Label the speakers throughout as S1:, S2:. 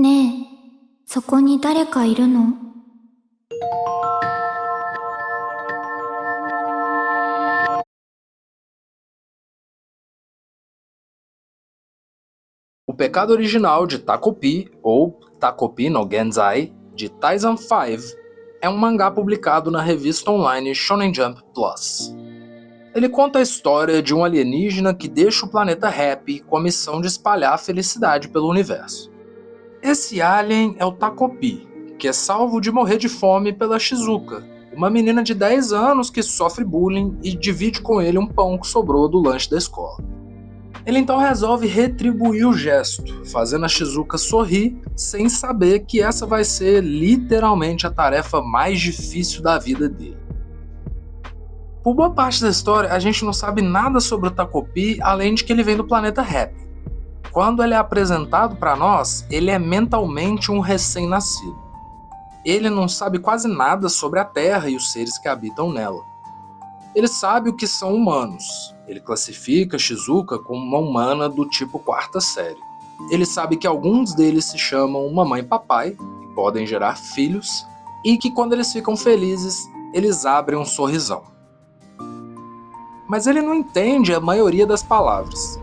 S1: ねえ、そこに誰かいるの？O
S2: Pecado Original de Takopi, ou Takopi no Genzai, de Taizan 5, é um mangá publicado na revista online Shonen Jump Plus. Ele conta a história de um alienígena que deixa o planeta Happy com a missão de espalhar a felicidade pelo universo. Esse alien é o Takopi, que é salvo de morrer de fome pela Shizuka, uma menina de 10 anos que sofre bullying e divide com ele um pão que sobrou do lanche da escola. Ele então resolve retribuir o gesto, fazendo a Shizuka sorrir, sem saber que essa vai ser literalmente a tarefa mais difícil da vida dele. Por boa parte da história, a gente não sabe nada sobre o Takopi, além de que ele vem do planeta Happy. Quando ele é apresentado para nós, ele é mentalmente um recém-nascido. Ele não sabe quase nada sobre a Terra e os seres que habitam nela. Ele sabe o que são humanos. Ele classifica Shizuka como uma humana do tipo quarta série. Ele sabe que alguns deles se chamam mamãe e papai, e podem gerar filhos, e que quando eles ficam felizes, eles abrem um sorrisão. Mas ele não entende a maioria das palavras.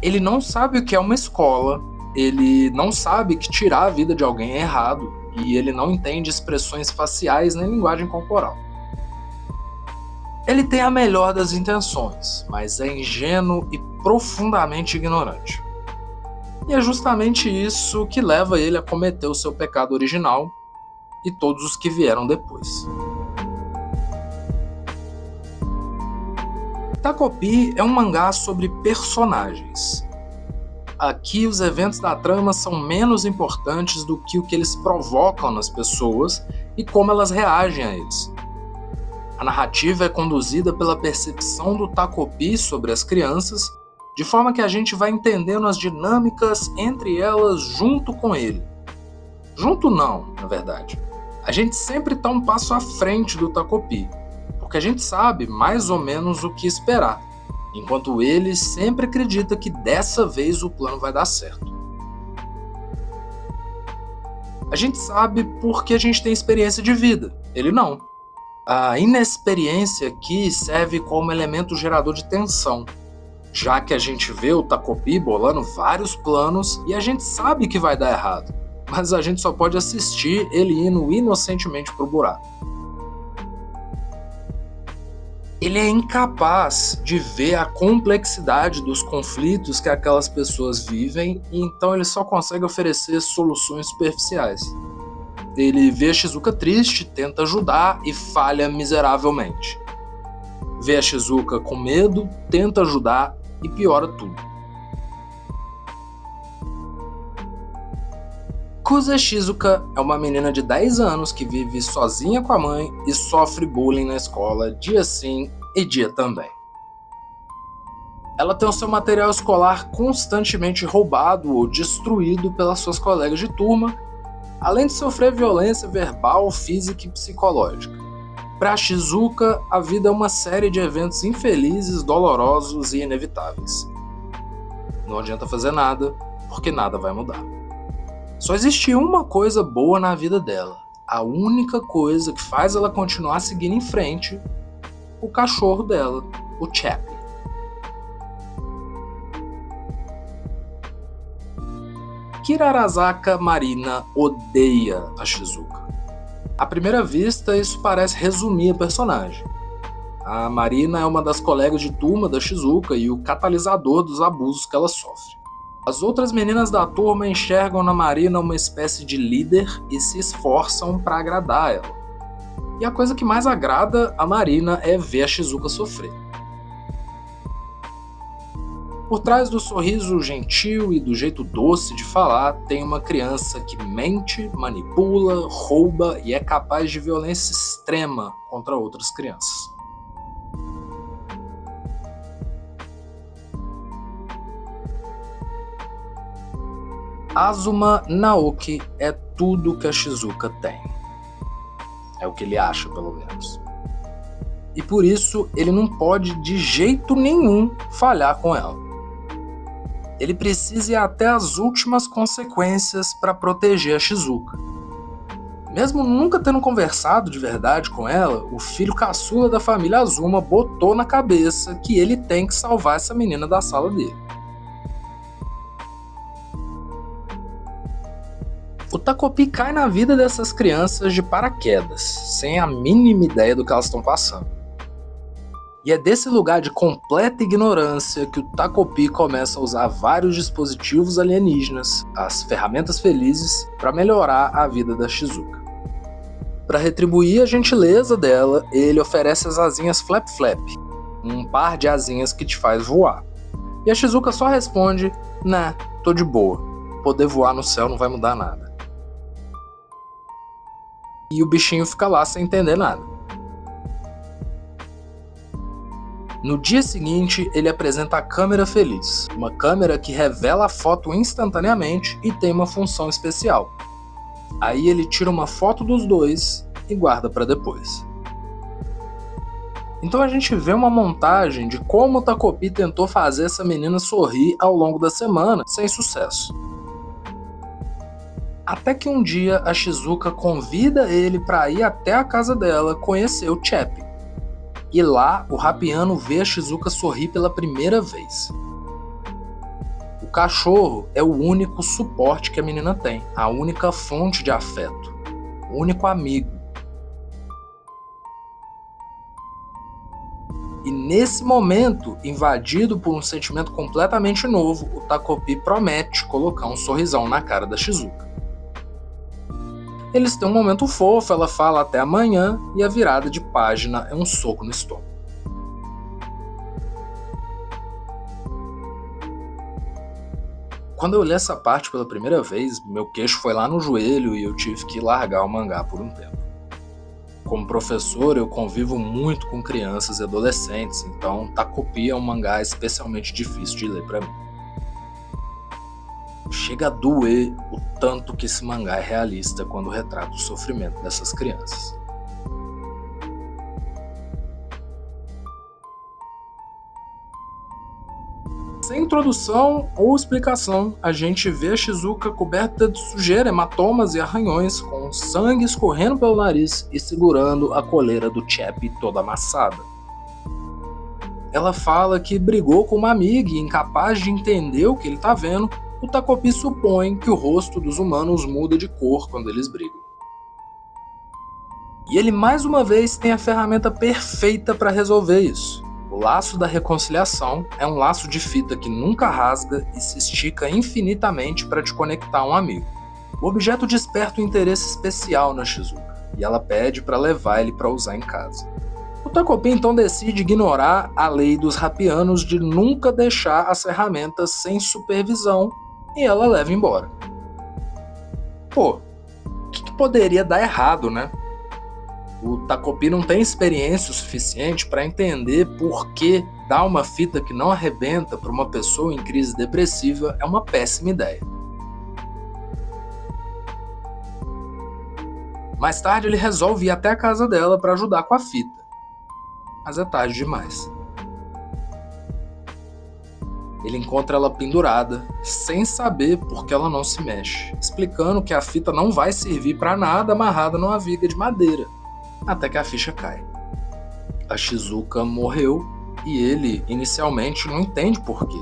S2: Ele não sabe o que é uma escola, ele não sabe que tirar a vida de alguém é errado, e ele não entende expressões faciais nem linguagem corporal. Ele tem a melhor das intenções, mas é ingênuo e profundamente ignorante. E é justamente isso que leva ele a cometer o seu pecado original e todos os que vieram depois. Takopi é um mangá sobre personagens. Aqui os eventos da trama são menos importantes do que o que eles provocam nas pessoas e como elas reagem a eles. A narrativa é conduzida pela percepção do Takopi sobre as crianças, de forma que a gente vai entendendo as dinâmicas entre elas junto com ele. Junto não, na verdade. A gente sempre está um passo à frente do Takopi, porque a gente sabe mais ou menos o que esperar, enquanto ele sempre acredita que dessa vez o plano vai dar certo. A gente sabe porque a gente tem experiência de vida, ele não. A inexperiência aqui serve como elemento gerador de tensão, já que a gente vê o Takopi bolando vários planos e a gente sabe que vai dar errado, mas a gente só pode assistir ele indo inocentemente pro buraco. Ele é incapaz de ver a complexidade dos conflitos que aquelas pessoas vivem e então ele só consegue oferecer soluções superficiais. Ele vê a Shizuka triste, tenta ajudar e falha miseravelmente. Vê a Shizuka com medo, tenta ajudar e piora tudo. Kuze Shizuka é uma menina de 10 anos que vive sozinha com a mãe e sofre bullying na escola dia sim e dia também. Ela tem o seu material escolar constantemente roubado ou destruído pelas suas colegas de turma, além de sofrer violência verbal, física e psicológica. Para Shizuka, a vida é uma série de eventos infelizes, dolorosos e inevitáveis. Não adianta fazer nada, porque nada vai mudar. Só existe uma coisa boa na vida dela, a única coisa que faz ela continuar seguindo em frente: o cachorro dela, o Chappie. Kirarazaka Marina odeia a Shizuka. À primeira vista, isso parece resumir a personagem. A Marina é uma das colegas de turma da Shizuka e o catalisador dos abusos que ela sofre. As outras meninas da turma enxergam na Marina uma espécie de líder e se esforçam para agradar ela. E a coisa que mais agrada a Marina é ver a Shizuka sofrer. Por trás do sorriso gentil e do jeito doce de falar, tem uma criança que mente, manipula, rouba e é capaz de violência extrema contra outras crianças. Azuma Naoki é tudo que a Shizuka tem. É o que ele acha, pelo menos. E por isso ele não pode de jeito nenhum falhar com ela. ele precisa ir até as últimas consequências para proteger a Shizuka. Mesmo nunca tendo conversado de verdade com ela, o filho caçula da família Azuma botou na cabeça que ele tem que salvar essa menina da sala dele. O Takopi cai na vida dessas crianças de paraquedas, sem a mínima ideia do que elas estão passando. E é desse lugar de completa ignorância que o Takopi começa a usar vários dispositivos alienígenas, as ferramentas felizes, para melhorar a vida da Shizuka. Para retribuir a gentileza dela, ele oferece as asinhas Flap Flap, um par de asinhas que te faz voar. E a Shizuka só responde: "Nah, tô de boa, poder voar no céu não vai mudar nada." E o bichinho fica lá sem entender nada. No dia seguinte, ele apresenta a câmera feliz, uma câmera que revela a foto instantaneamente e tem uma função especial. Aí ele tira uma foto dos dois e guarda para depois. Então a gente vê uma montagem de como o Takopi tentou fazer essa menina sorrir ao longo da semana, sem sucesso. Até que um dia a Shizuka convida ele para ir até a casa dela conhecer o Chap. E lá o Rapiano vê a Shizuka sorrir pela primeira vez. O cachorro é o único suporte que a menina tem, a única fonte de afeto, o único amigo. E nesse momento, invadido por um sentimento completamente novo, o Takopi promete colocar um sorrisão na cara da Shizuka. Eles têm um momento fofo, ela fala até amanhã e a virada de página é um soco no estômago. Quando eu li essa parte pela primeira vez, meu queixo foi lá no joelho e eu tive que largar o mangá por um tempo. Como professor, eu convivo muito com crianças e adolescentes, então Takopi é um mangá especialmente difícil de ler pra mim. Chega a doer o tanto que esse mangá é realista quando retrata o sofrimento dessas crianças. Sem introdução ou explicação, a gente vê a Shizuka coberta de sujeira, hematomas e arranhões, com sangue escorrendo pelo nariz e segurando a coleira do Chap toda amassada. Ela fala que brigou com uma amiga e, incapaz de entender o que ele tá vendo, o Takopi supõe que o rosto dos humanos muda de cor quando eles brigam. E ele mais uma vez tem a ferramenta perfeita para resolver isso. O laço da reconciliação é um laço de fita que nunca rasga e se estica infinitamente para te conectar a um amigo. O objeto desperta um interesse especial na Shizuka, e ela pede para levar ele para usar em casa. O Takopi então decide ignorar a lei dos Rapianos de nunca deixar as ferramentas sem supervisão e ela leva embora. Pô, o que poderia dar errado, né? O Takopi não tem experiência o suficiente para entender por que dar uma fita que não arrebenta para uma pessoa em crise depressiva é uma péssima ideia. Mais tarde ele resolve ir até a casa dela para ajudar com a fita. Mas é tarde demais. Ele encontra ela pendurada, sem saber por que ela não se mexe, explicando que a fita não vai servir para nada amarrada numa viga de madeira. Até que a ficha cai. A Shizuka morreu e ele inicialmente não entende por quê.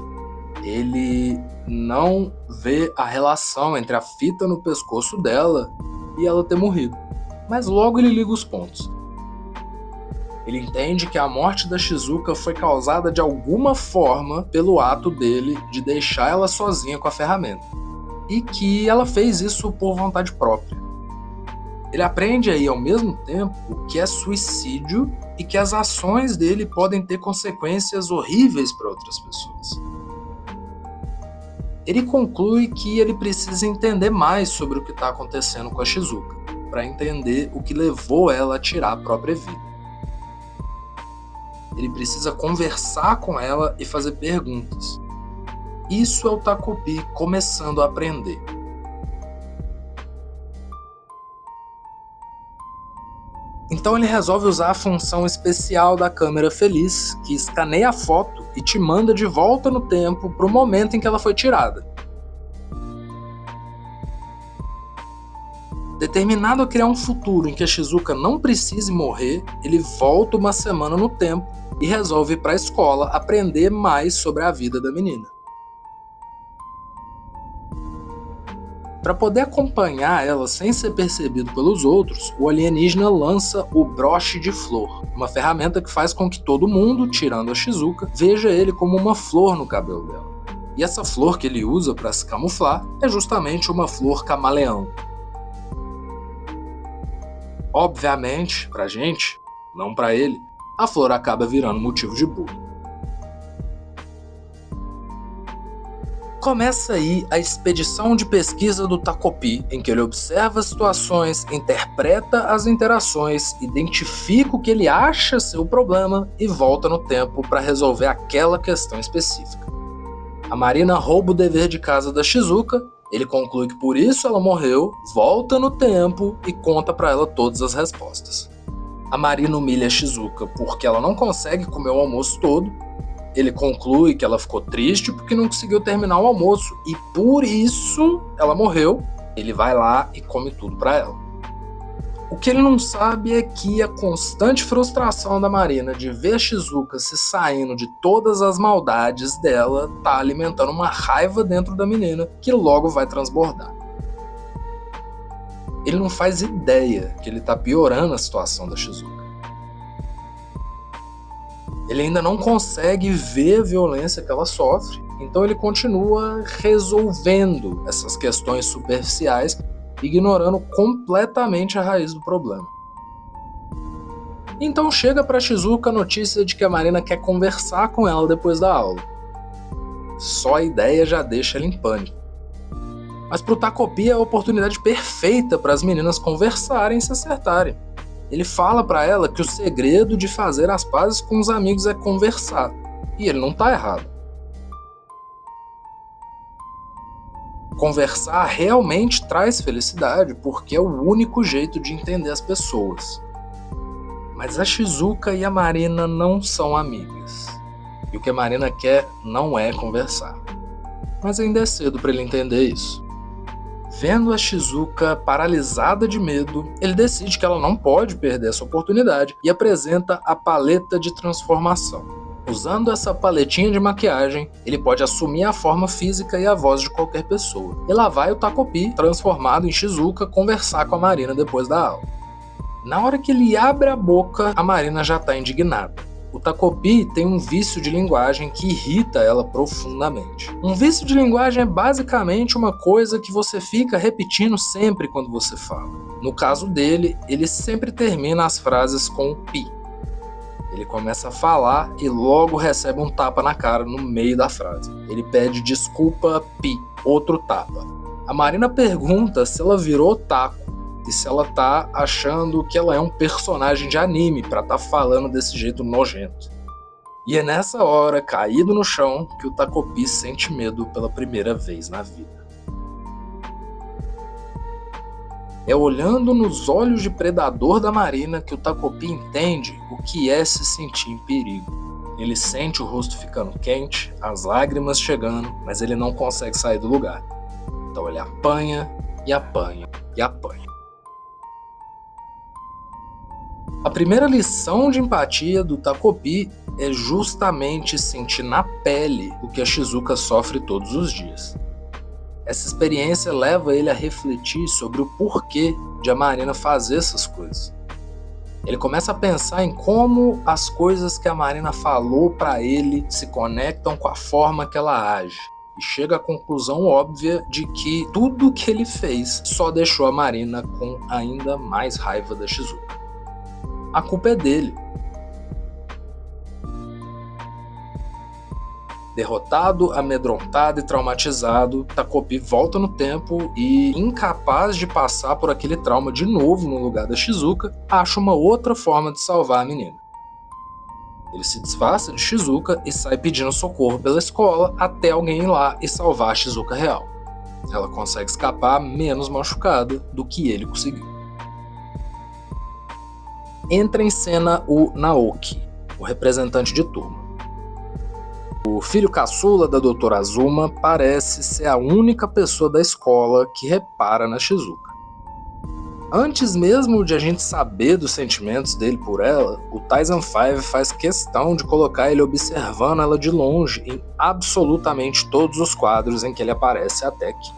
S2: Ele não vê a relação entre a fita no pescoço dela e ela ter morrido. Mas logo ele liga os pontos. Ele entende que a morte da Shizuka foi causada de alguma forma pelo ato dele de deixar ela sozinha com a ferramenta. E que ela fez isso por vontade própria. Ele aprende aí ao mesmo tempo o que é suicídio e que as ações dele podem ter consequências horríveis para outras pessoas. Ele conclui que ele precisa entender mais sobre o que está acontecendo com a Shizuka, para entender o que levou ela a tirar a própria vida. Ele precisa conversar com ela e fazer perguntas. Isso é o Takopi começando a aprender. Então ele resolve usar a função especial da câmera feliz, que escaneia a foto e te manda de volta no tempo para o momento em que ela foi tirada. Determinado a criar um futuro em que a Shizuka não precise morrer, ele volta uma semana no tempo e resolve ir para a escola aprender mais sobre a vida da menina. Para poder acompanhar ela sem ser percebido pelos outros, o alienígena lança o broche de flor, uma ferramenta que faz com que todo mundo, tirando a Shizuka, veja ele como uma flor no cabelo dela. E essa flor que ele usa para se camuflar é justamente uma flor camaleão. Obviamente, pra gente, não pra ele, a flor acaba virando motivo de bullying. Começa aí a expedição de pesquisa do Takopi, em que ele observa situações, interpreta as interações, identifica o que ele acha ser o problema e volta no tempo para resolver aquela questão específica. A Marina rouba o dever de casa da Shizuka, ele conclui que por isso ela morreu, volta no tempo e conta para ela todas as respostas. A Marina humilha a Shizuka porque ela não consegue comer o almoço todo. Ele conclui que ela ficou triste porque não conseguiu terminar o almoço e por isso ela morreu. Ele vai lá e come tudo para ela. O que ele não sabe é que a constante frustração da Marina de ver a Shizuka se saindo de todas as maldades dela tá alimentando uma raiva dentro da menina que logo vai transbordar. Ele não faz ideia que ele tá piorando a situação da Shizuka. Ele ainda não consegue ver a violência que ela sofre, então ele continua resolvendo essas questões superficiais, ignorando completamente a raiz do problema. Então chega para Shizuka a notícia de que a Marina quer conversar com ela depois da aula. Só a ideia já deixa ela em pânico. Mas pro Takopi é a oportunidade perfeita para as meninas conversarem e se acertarem. Ele fala para ela que o segredo de fazer as pazes com os amigos é conversar. E ele não tá errado. Conversar realmente traz felicidade porque é o único jeito de entender as pessoas. Mas a Shizuka e a Marina não são amigas. E o que a Marina quer não é conversar. Mas ainda é cedo para ele entender isso. Vendo a Shizuka paralisada de medo, ele decide que ela não pode perder essa oportunidade e apresenta a paleta de transformação. Usando essa paletinha de maquiagem, ele pode assumir a forma física e a voz de qualquer pessoa. E lá vai o Takopi, transformado em Shizuka, conversar com a Marina depois da aula. Na hora que ele abre a boca, a Marina já está indignada. O Takopi tem um vício de linguagem que irrita ela profundamente. Um vício de linguagem é basicamente uma coisa que você fica repetindo sempre quando você fala. No caso dele, ele sempre termina as frases com pi. Ele começa a falar e logo recebe um tapa na cara no meio da frase. Ele pede desculpa, pi, outro tapa. A Marina pergunta se ela virou otaku e se ela tá achando que ela é um personagem de anime pra tá falando desse jeito nojento. E é nessa hora, caído no chão, que o Takopi sente medo pela primeira vez na vida. É olhando nos olhos de predador da Marina que o Takopi entende o que é se sentir em perigo. Ele sente o rosto ficando quente, as lágrimas chegando, mas ele não consegue sair do lugar. Então ele apanha e apanha e apanha. A primeira lição de empatia do Takopi é justamente sentir na pele o que a Shizuka sofre todos os dias. Essa experiência leva ele a refletir sobre o porquê de a Marina fazer essas coisas. Ele começa a pensar em como as coisas que a Marina falou para ele se conectam com a forma que ela age. E chega à conclusão óbvia de que tudo que ele fez só deixou a Marina com ainda mais raiva da Shizuka. A culpa é dele. Derrotado, amedrontado e traumatizado, Takopi volta no tempo e, incapaz de passar por aquele trauma de novo no lugar da Shizuka, acha uma outra forma de salvar a menina. Ele se disfarça de Shizuka e sai pedindo socorro pela escola até alguém ir lá e salvar a Shizuka real. Ela consegue escapar menos machucada do que ele conseguiu. Entra em cena o Naoki, o representante de turma. O filho caçula da doutora Azuma parece ser a única pessoa da escola que repara na Shizuka. Antes mesmo de a gente saber dos sentimentos dele por ela, o Taizan 5 faz questão de colocar ele observando ela de longe em absolutamente todos os quadros em que ele aparece até aqui.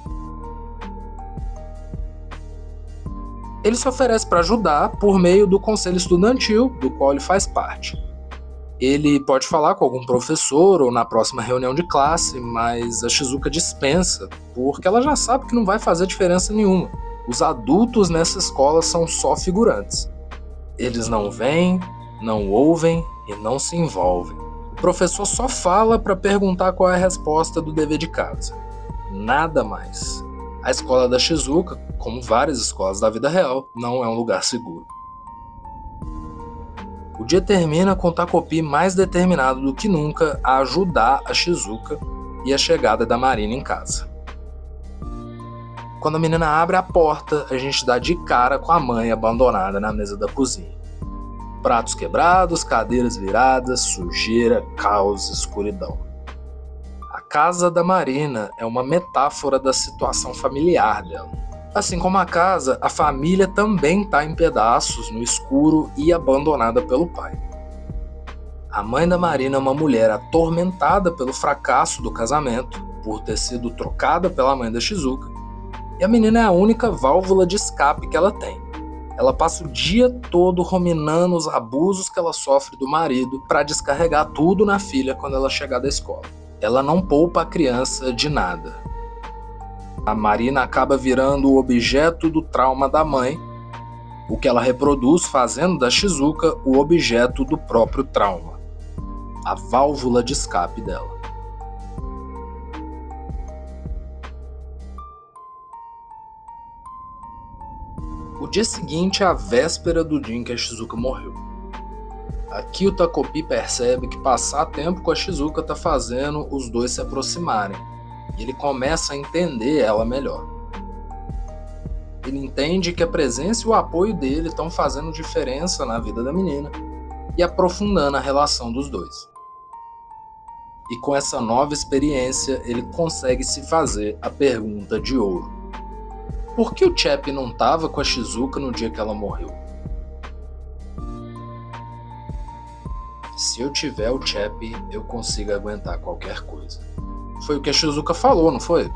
S2: Ele se oferece para ajudar por meio do conselho estudantil, do qual ele faz parte. Ele pode falar com algum professor ou na próxima reunião de classe, mas a Shizuka dispensa, porque ela já sabe que não vai fazer diferença nenhuma. Os adultos nessa escola são só figurantes. Eles não veem, não ouvem e não se envolvem. O professor só fala para perguntar qual é a resposta do dever de casa. Nada mais. A escola da Shizuka, como várias escolas da vida real, não é um lugar seguro. O dia termina com o Takopi mais determinado do que nunca a ajudar a Shizuka e a chegada da Marina em casa. Quando a menina abre a porta, a gente dá de cara com a mãe abandonada na mesa da cozinha. Pratos quebrados, cadeiras viradas, sujeira, caos, escuridão. A casa da Marina é uma metáfora da situação familiar dela. Assim como a casa, a família também está em pedaços, no escuro e abandonada pelo pai. A mãe da Marina é uma mulher atormentada pelo fracasso do casamento, por ter sido trocada pela mãe da Shizuka, e a menina é a única válvula de escape que ela tem. Ela passa o dia todo ruminando os abusos que ela sofre do marido para descarregar tudo na filha quando ela chegar da escola. Ela não poupa a criança de nada. A Marina acaba virando o objeto do trauma da mãe, o que ela reproduz fazendo da Shizuka o objeto do próprio trauma, a válvula de escape dela. O dia seguinte é a véspera do dia em que a Shizuka morreu. Aqui o Takopi percebe que passar tempo com a Shizuka está fazendo os dois se aproximarem, e ele começa a entender ela melhor. Ele entende que a presença e o apoio dele estão fazendo diferença na vida da menina e aprofundando a relação dos dois. E com essa nova experiência, ele consegue se fazer a pergunta de ouro. Por que o Chap não estava com a Shizuka no dia que ela morreu? Se eu tiver o Chap, eu consigo aguentar qualquer coisa. Foi o que a Shizuka falou, não foi?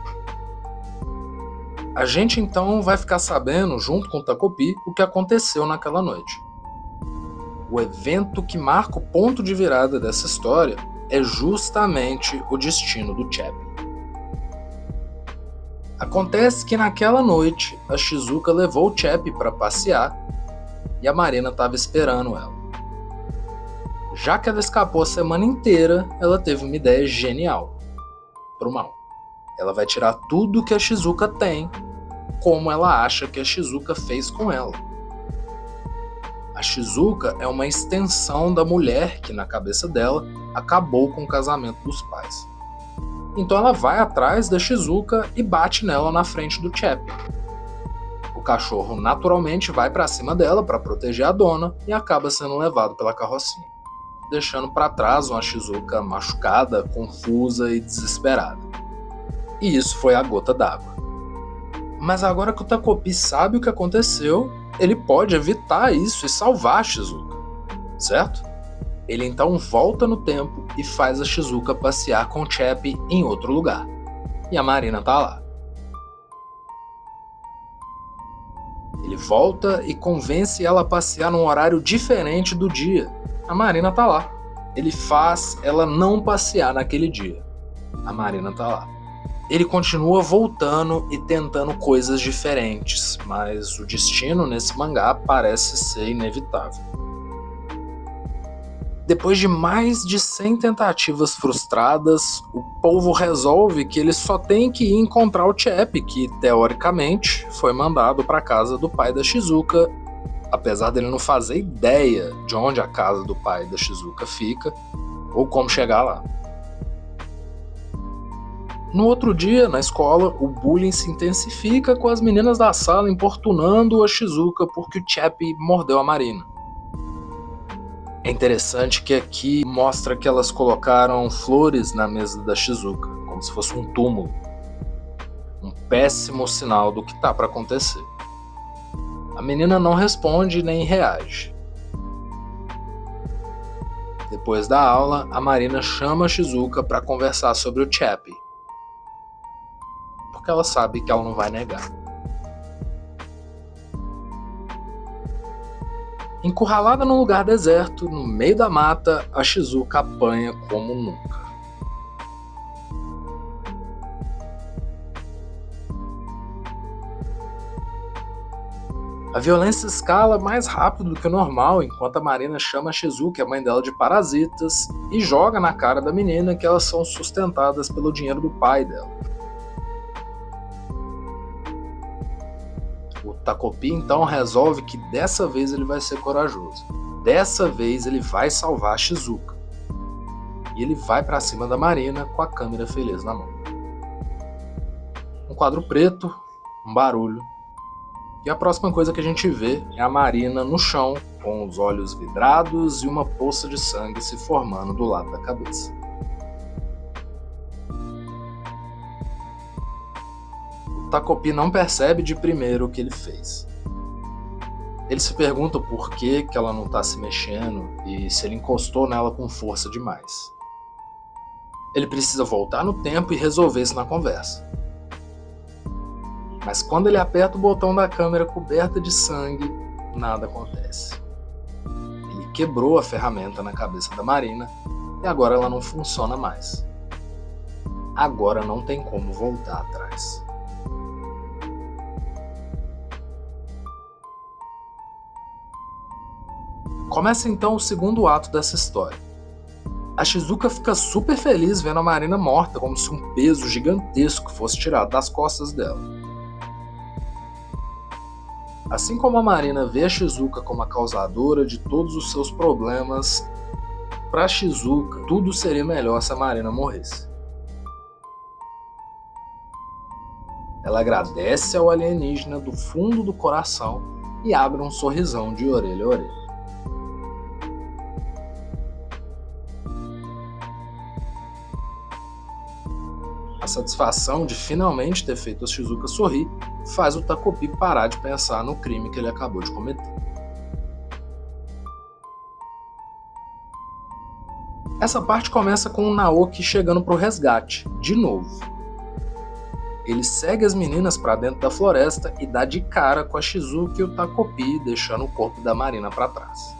S2: A gente então vai ficar sabendo, junto com o Takopi, o que aconteceu naquela noite. O evento que marca o ponto de virada dessa história é justamente o destino do Chap. Acontece que naquela noite, a Shizuka levou o Chap para passear e a Marina estava esperando ela. Já que ela escapou a semana inteira, ela teve uma ideia genial. Pro mal. Ela vai tirar tudo que a Shizuka tem, como ela acha que a Shizuka fez com ela. A Shizuka é uma extensão da mulher que, na cabeça dela, acabou com o casamento dos pais. Então ela vai atrás da Shizuka e bate nela na frente do Chap. O cachorro naturalmente vai para cima dela para proteger a dona e acaba sendo levado pela carrocinha, deixando para trás uma Shizuka machucada, confusa e desesperada. E isso foi a gota d'água. Mas agora que o Takopi sabe o que aconteceu, ele pode evitar isso e salvar a Shizuka, certo? Ele então volta no tempo e faz a Shizuka passear com o Chap em outro lugar. E a Marina tá lá. Ele volta e convence ela a passear num horário diferente do dia. A Marina tá lá. Ele faz ela não passear naquele dia. A Marina tá lá. Ele continua voltando e tentando coisas diferentes, mas o destino nesse mangá parece ser inevitável. Depois de mais de 100 tentativas frustradas, o povo resolve que ele só tem que ir encontrar o Chap, que teoricamente foi mandado para a casa do pai da Shizuka, apesar dele não fazer ideia de onde a casa do pai da Shizuka fica ou como chegar lá. No outro dia, na escola, o bullying se intensifica com as meninas da sala importunando a Shizuka porque o Chap mordeu a Marina. É interessante que aqui mostra que elas colocaram flores na mesa da Shizuka, como se fosse um túmulo. Um péssimo sinal do que tá para acontecer. A menina não responde nem reage. Depois da aula, a Marina chama a Shizuka para conversar sobre o Chappie, porque ela sabe que ela não vai negar. Encurralada num lugar deserto, no meio da mata, a Shizuka apanha como nunca. A violência escala mais rápido do que o normal, enquanto a Marina chama a Shizuka, a mãe dela, de parasitas e joga na cara da menina que elas são sustentadas pelo dinheiro do pai dela. O Takopi então resolve que dessa vez ele vai ser corajoso. Dessa vez ele vai salvar a Shizuka. E ele vai pra cima da Marina com a câmera feliz na mão. Um quadro preto, um barulho. E a próxima coisa que a gente vê é a Marina no chão, com os olhos vidrados e uma poça de sangue se formando do lado da cabeça. O Takopi não percebe de primeiro o que ele fez. Ele se pergunta por que ela não está se mexendo e se ele encostou nela com força demais. Ele precisa voltar no tempo e resolver isso na conversa. Mas quando ele aperta o botão da câmera coberta de sangue, nada acontece. Ele quebrou a ferramenta na cabeça da Marina e agora ela não funciona mais. Agora não tem como voltar atrás. Começa então o segundo ato dessa história. A Shizuka fica super feliz vendo a Marina morta, como se um peso gigantesco fosse tirado das costas dela. Assim como a Marina vê a Shizuka como a causadora de todos os seus problemas, para Shizuka tudo seria melhor se a Marina morresse. Ela agradece ao alienígena do fundo do coração e abre um sorrisão de orelha a orelha. A satisfação de finalmente ter feito a Shizuka sorrir faz o Takopi parar de pensar no crime que ele acabou de cometer. Essa parte começa com o Naoki chegando pro resgate, de novo. Ele segue as meninas para dentro da floresta e dá de cara com a Shizuka e o Takopi, deixando o corpo da Marina para trás.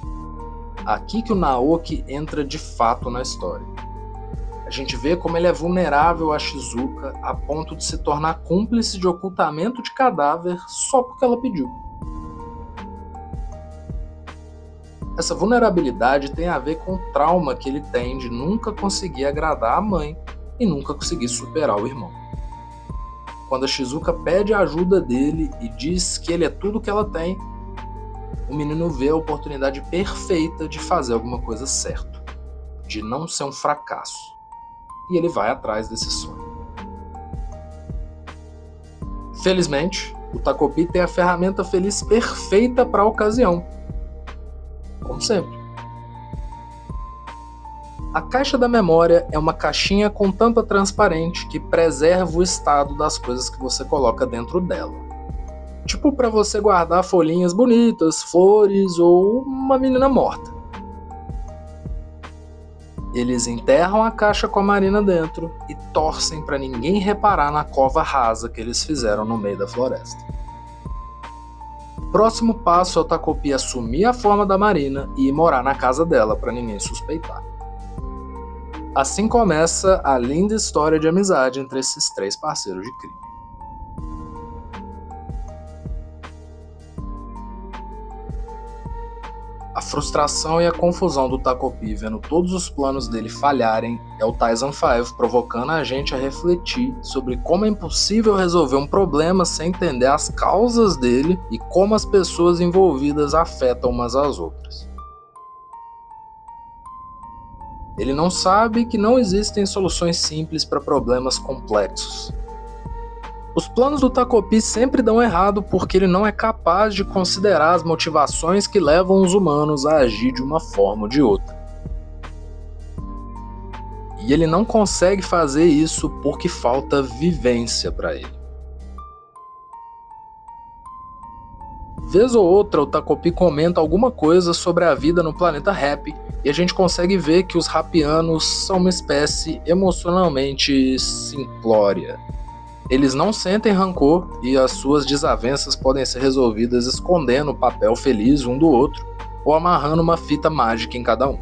S2: Aqui que o Naoki entra de fato na história. A gente vê como ele é vulnerável a Shizuka a ponto de se tornar cúmplice de ocultamento de cadáver só porque ela pediu. Essa vulnerabilidade tem a ver com o trauma que ele tem de nunca conseguir agradar a mãe e nunca conseguir superar o irmão. Quando a Shizuka pede a ajuda dele e diz que ele é tudo que ela tem, o menino vê a oportunidade perfeita de fazer alguma coisa certa, de não ser um fracasso. E ele vai atrás desse sonho. Felizmente, o Takopi tem a ferramenta feliz perfeita para a ocasião. Como sempre. A caixa da memória é uma caixinha com tampa transparente que preserva o estado das coisas que você coloca dentro dela. Tipo para você guardar folhinhas bonitas, flores ou uma menina morta. Eles enterram a caixa com a Marina dentro e torcem para ninguém reparar na cova rasa que eles fizeram no meio da floresta. O próximo passo é o Takopi assumir a forma da Marina e ir morar na casa dela para ninguém suspeitar. Assim começa a linda história de amizade entre esses três parceiros de crime. A frustração e a confusão do Takopi vendo todos os planos dele falharem é o Taizan 5 provocando a gente a refletir sobre como é impossível resolver um problema sem entender as causas dele e como as pessoas envolvidas afetam umas às outras. Ele não sabe que não existem soluções simples para problemas complexos. Os planos do Takopi sempre dão errado porque ele não é capaz de considerar as motivações que levam os humanos a agir de uma forma ou de outra. E ele não consegue fazer isso porque falta vivência para ele. Vez ou outra, o Takopi comenta alguma coisa sobre a vida no planeta Happy e a gente consegue ver que os Hapianos são uma espécie emocionalmente simplória. Eles não sentem rancor e as suas desavenças podem ser resolvidas escondendo o papel feliz um do outro ou amarrando uma fita mágica em cada um.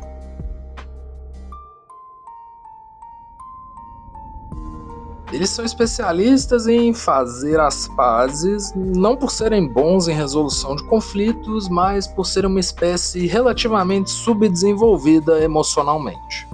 S2: Eles são especialistas em fazer as pazes, não por serem bons em resolução de conflitos, mas por serem uma espécie relativamente subdesenvolvida emocionalmente.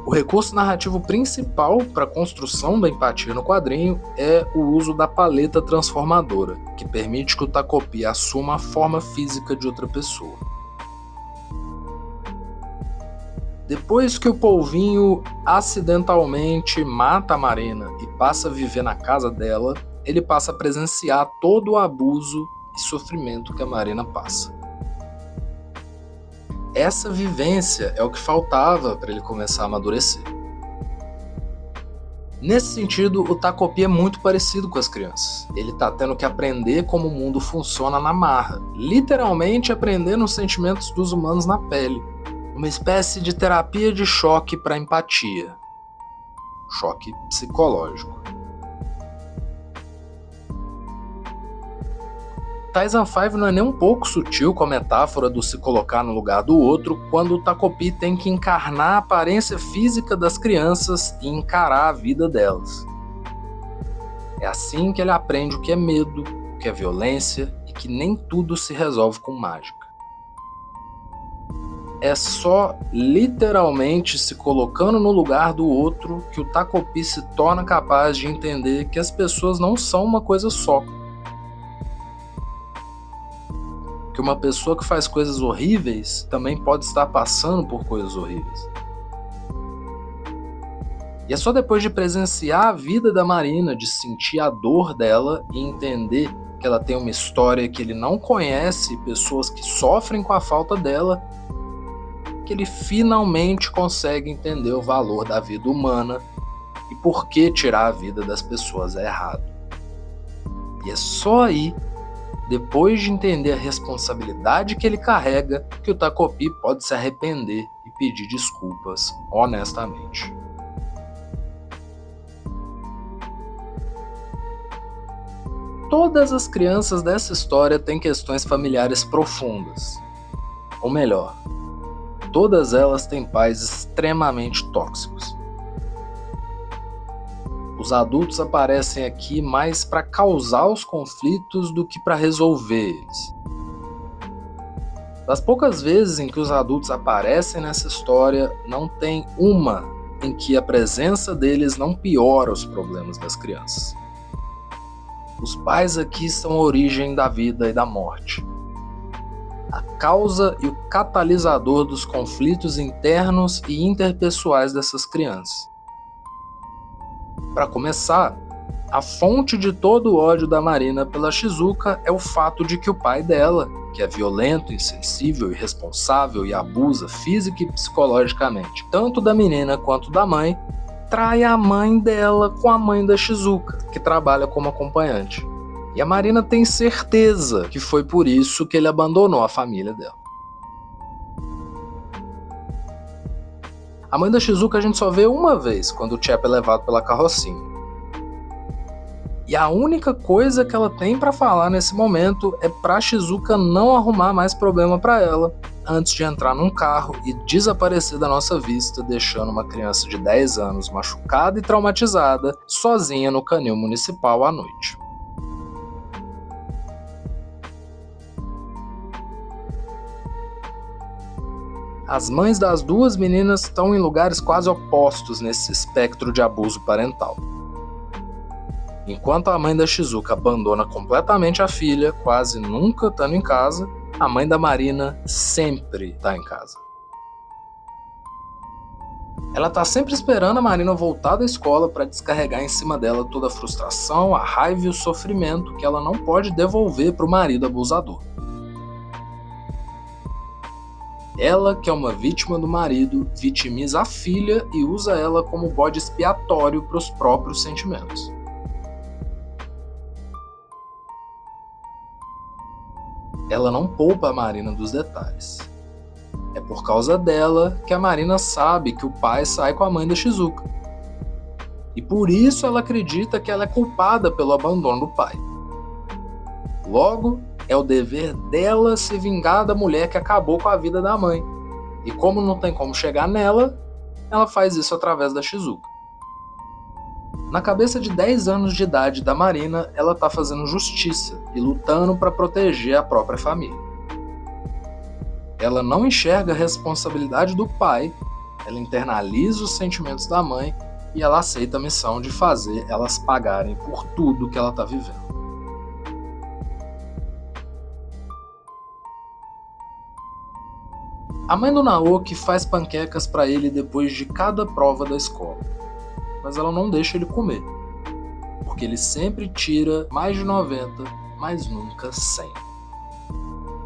S2: O recurso narrativo principal para a construção da empatia no quadrinho é o uso da paleta transformadora, que permite que o Takopi assuma a forma física de outra pessoa. Depois que o polvinho acidentalmente mata a Marina e passa a viver na casa dela, ele passa a presenciar todo o abuso e sofrimento que a Marina passa. Essa vivência é o que faltava para ele começar a amadurecer. Nesse sentido, o Takopi é muito parecido com as crianças. Ele está tendo que aprender como o mundo funciona na marra, literalmente aprendendo os sentimentos dos humanos na pele. Uma espécie de terapia de choque para empatia. Choque psicológico. Taizan 5 não é nem um pouco sutil com a metáfora do se colocar no lugar do outro quando o Takopi tem que encarnar a aparência física das crianças e encarar a vida delas. É assim que ele aprende o que é medo, o que é violência e que nem tudo se resolve com mágica. É só literalmente se colocando no lugar do outro que o Takopi se torna capaz de entender que as pessoas não são uma coisa só. Que uma pessoa que faz coisas horríveis também pode estar passando por coisas horríveis. E é só depois de presenciar a vida da Marina, de sentir a dor dela e entender que ela tem uma história que ele não conhece, pessoas que sofrem com a falta dela, que ele finalmente consegue entender o valor da vida humana e por que tirar a vida das pessoas é errado. E é só aí, depois de entender a responsabilidade que ele carrega, que o Takopi pode se arrepender e pedir desculpas honestamente. Todas as crianças dessa história têm questões familiares profundas. Ou melhor, todas elas têm pais extremamente tóxicos. Os adultos aparecem aqui mais para causar os conflitos do que para resolver eles. Das poucas vezes em que os adultos aparecem nessa história, não tem uma em que a presença deles não piora os problemas das crianças. Os pais aqui são a origem da vida e da morte. A causa e o catalisador dos conflitos internos e interpessoais dessas crianças. Para começar, a fonte de todo o ódio da Marina pela Shizuka é o fato de que o pai dela, que é violento, insensível, irresponsável e abusa física e psicologicamente, tanto da menina quanto da mãe, trai a mãe dela com a mãe da Shizuka, que trabalha como acompanhante. E a Marina tem certeza que foi por isso que ele abandonou a família dela. A mãe da Shizuka a gente só vê uma vez, quando o Chap é levado pela carrocinha. E a única coisa que ela tem pra falar nesse momento é pra Shizuka não arrumar mais problema pra ela, antes de entrar num carro e desaparecer da nossa vista, deixando uma criança de 10 anos machucada e traumatizada, sozinha no canil municipal à noite. As mães das duas meninas estão em lugares quase opostos nesse espectro de abuso parental. Enquanto a mãe da Shizuka abandona completamente a filha, quase nunca estando em casa, a mãe da Marina sempre está em casa. Ela tá sempre esperando a Marina voltar da escola para descarregar em cima dela toda a frustração, a raiva e o sofrimento que ela não pode devolver para o marido abusador. Ela, que é uma vítima do marido, vitimiza a filha e usa ela como bode expiatório para os próprios sentimentos. Ela não poupa a Marina dos detalhes. É por causa dela que a Marina sabe que o pai sai com a mãe da Shizuka. E por isso ela acredita que ela é culpada pelo abandono do pai. Logo, é o dever dela se vingar da mulher que acabou com a vida da mãe. E como não tem como chegar nela, ela faz isso através da Shizuka. Na cabeça de 10 anos de idade da Marina, ela tá fazendo justiça e lutando para proteger a própria família. Ela não enxerga a responsabilidade do pai, ela internaliza os sentimentos da mãe e ela aceita a missão de fazer elas pagarem por tudo que ela está vivendo. A mãe do Naoki faz panquecas para ele depois de cada prova da escola, mas ela não deixa ele comer, porque ele sempre tira mais de 90, mas nunca 100.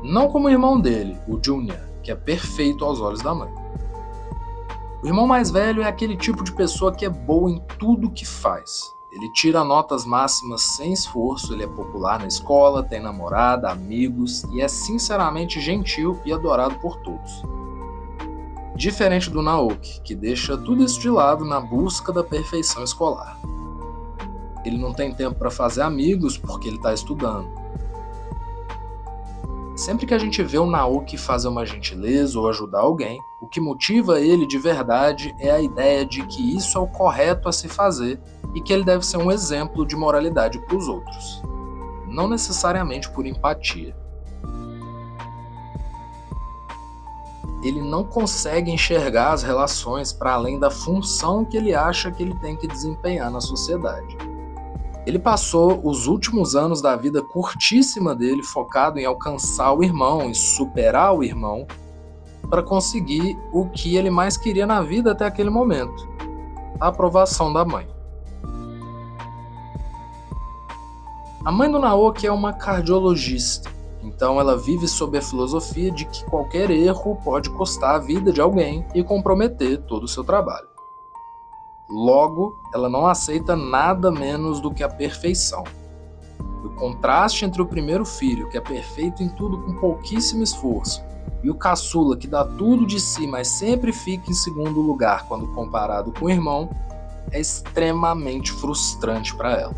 S2: Não como o irmão dele, o Junior, que é perfeito aos olhos da mãe. O irmão mais velho é aquele tipo de pessoa que é boa em tudo que faz. Ele tira notas máximas sem esforço, ele é popular na escola, tem namorada, amigos e é sinceramente gentil e adorado por todos. Diferente do Naoki, que deixa tudo isso de lado na busca da perfeição escolar. Ele não tem tempo para fazer amigos porque ele está estudando. Sempre que a gente vê o Naoki fazer uma gentileza ou ajudar alguém, o que motiva ele de verdade é a ideia de que isso é o correto a se fazer e que ele deve ser um exemplo de moralidade para os outros, não necessariamente por empatia. Ele não consegue enxergar as relações para além da função que ele acha que ele tem que desempenhar na sociedade. Ele passou os últimos anos da vida curtíssima dele focado em alcançar o irmão e superar o irmão para conseguir o que ele mais queria na vida até aquele momento: a aprovação da mãe. A mãe do Naoki é uma cardiologista, então ela vive sob a filosofia de que qualquer erro pode custar a vida de alguém e comprometer todo o seu trabalho. Logo, ela não aceita nada menos do que a perfeição. E o contraste entre o primeiro filho, que é perfeito em tudo com pouquíssimo esforço, e o caçula, que dá tudo de si, mas sempre fica em segundo lugar quando comparado com o irmão, é extremamente frustrante para ela.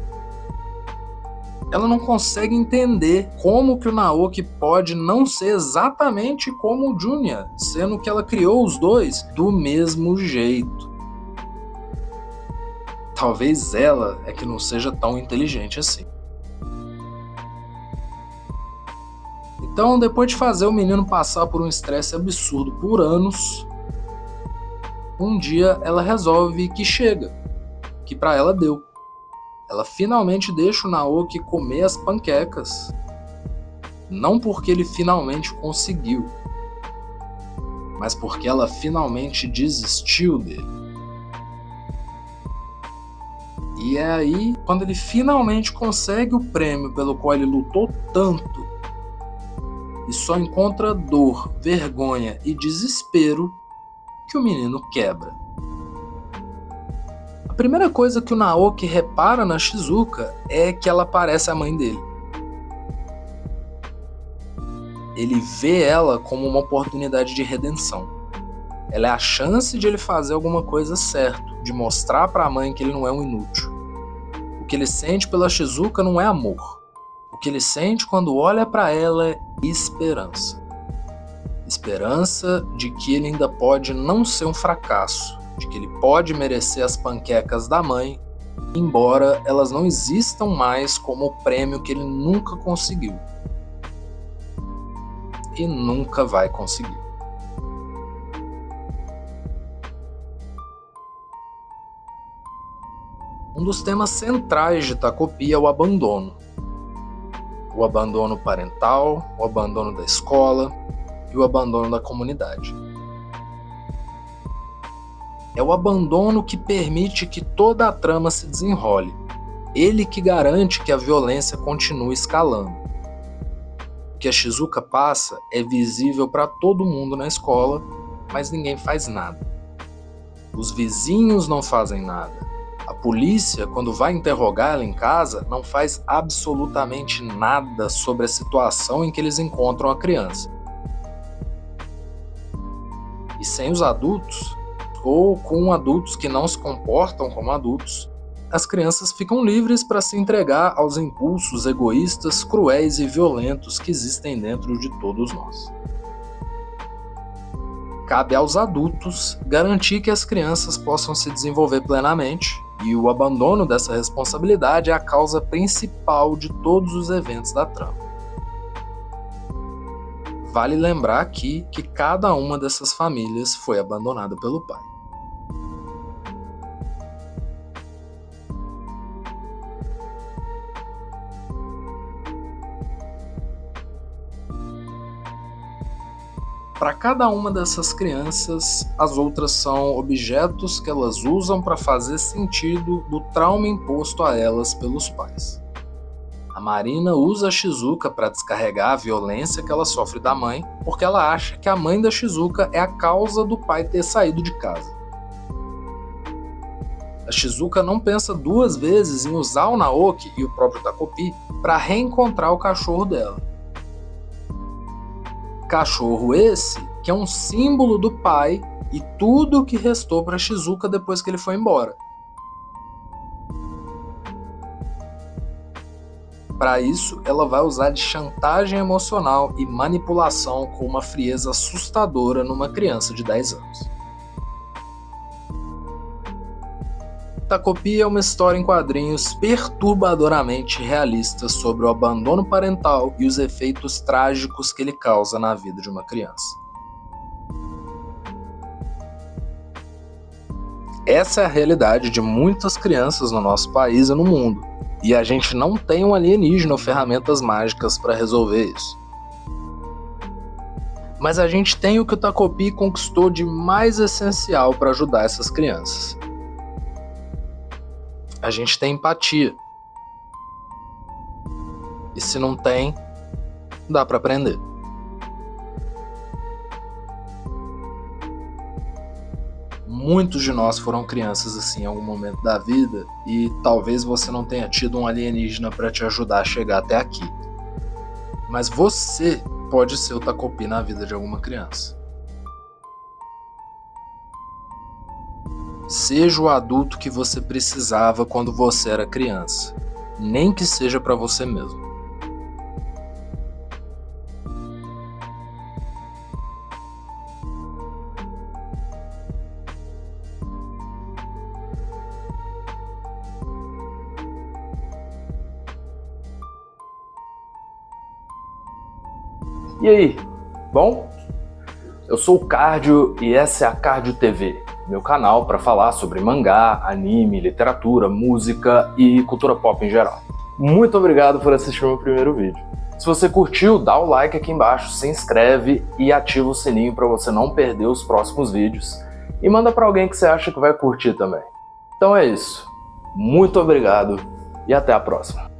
S2: Ela não consegue entender como que o Naoki pode não ser exatamente como o Junior, sendo que ela criou os dois do mesmo jeito. Talvez ela é que não seja tão inteligente assim. Então, depois de fazer o menino passar por um estresse absurdo por anos, um dia ela resolve que chega, que pra ela deu. Ela finalmente deixa o Naoki comer as panquecas. Não porque ele finalmente conseguiu, mas porque ela finalmente desistiu dele. E é aí, quando ele finalmente consegue o prêmio pelo qual ele lutou tanto, e só encontra dor, vergonha e desespero, que o menino quebra. A primeira coisa que o Naoki repara na Shizuka é que ela parece a mãe dele. Ele vê ela como uma oportunidade de redenção. Ela é a chance de ele fazer alguma coisa certa, de mostrar para a mãe que ele não é um inútil. O que ele sente pela Shizuka não é amor. O que ele sente quando olha para ela é esperança. Esperança de que ele ainda pode não ser um fracasso, de que ele pode merecer as panquecas da mãe, embora elas não existam mais como o prêmio que ele nunca conseguiu. E nunca vai conseguir. Um dos temas centrais de Takopi é o abandono. O abandono parental, o abandono da escola e o abandono da comunidade. É o abandono que permite que toda a trama se desenrole. Ele que garante que a violência continue escalando. O que a Shizuka passa é visível para todo mundo na escola, mas ninguém faz nada. Os vizinhos não fazem nada. A polícia, quando vai interrogar ela em casa, não faz absolutamente nada sobre a situação em que eles encontram a criança. E sem os adultos, ou com adultos que não se comportam como adultos, as crianças ficam livres para se entregar aos impulsos egoístas, cruéis e violentos que existem dentro de todos nós. Cabe aos adultos garantir que as crianças possam se desenvolver plenamente, e o abandono dessa responsabilidade é a causa principal de todos os eventos da trama. Vale lembrar aqui que cada uma dessas famílias foi abandonada pelo pai. Para cada uma dessas crianças, as outras são objetos que elas usam para fazer sentido do trauma imposto a elas pelos pais. A Marina usa a Shizuka para descarregar a violência que ela sofre da mãe, porque ela acha que a mãe da Shizuka é a causa do pai ter saído de casa. A Shizuka não pensa duas vezes em usar o Naoki e o próprio Takopi para reencontrar o cachorro dela. Cachorro esse que é um símbolo do pai e tudo o que restou para Shizuka depois que ele foi embora. Para isso, ela vai usar de chantagem emocional e manipulação com uma frieza assustadora numa criança de 10 anos. Takopi é uma história em quadrinhos perturbadoramente realista sobre o abandono parental e os efeitos trágicos que ele causa na vida de uma criança. Essa é a realidade de muitas crianças no nosso país e no mundo, e a gente não tem um alienígena ou ferramentas mágicas para resolver isso. Mas a gente tem o que o Takopi conquistou de mais essencial para ajudar essas crianças. A gente tem empatia. E se não tem, dá para aprender. Muitos de nós foram crianças assim em algum momento da vida e talvez você não tenha tido um alienígena para te ajudar a chegar até aqui. Mas você pode ser o Takopi na vida de alguma criança. Seja o adulto que você precisava quando você era criança, nem que seja para você mesmo.
S3: E aí, bom? Eu sou o Cardio e essa é a Cardio TV, meu canal para falar sobre mangá, anime, literatura, música e cultura pop em geral. Muito obrigado por assistir meu primeiro vídeo. Se você curtiu, dá o like aqui embaixo, se inscreve e ativa o sininho para você não perder os próximos vídeos. E manda para alguém que você acha que vai curtir também. Então é isso. Muito obrigado e até a próxima.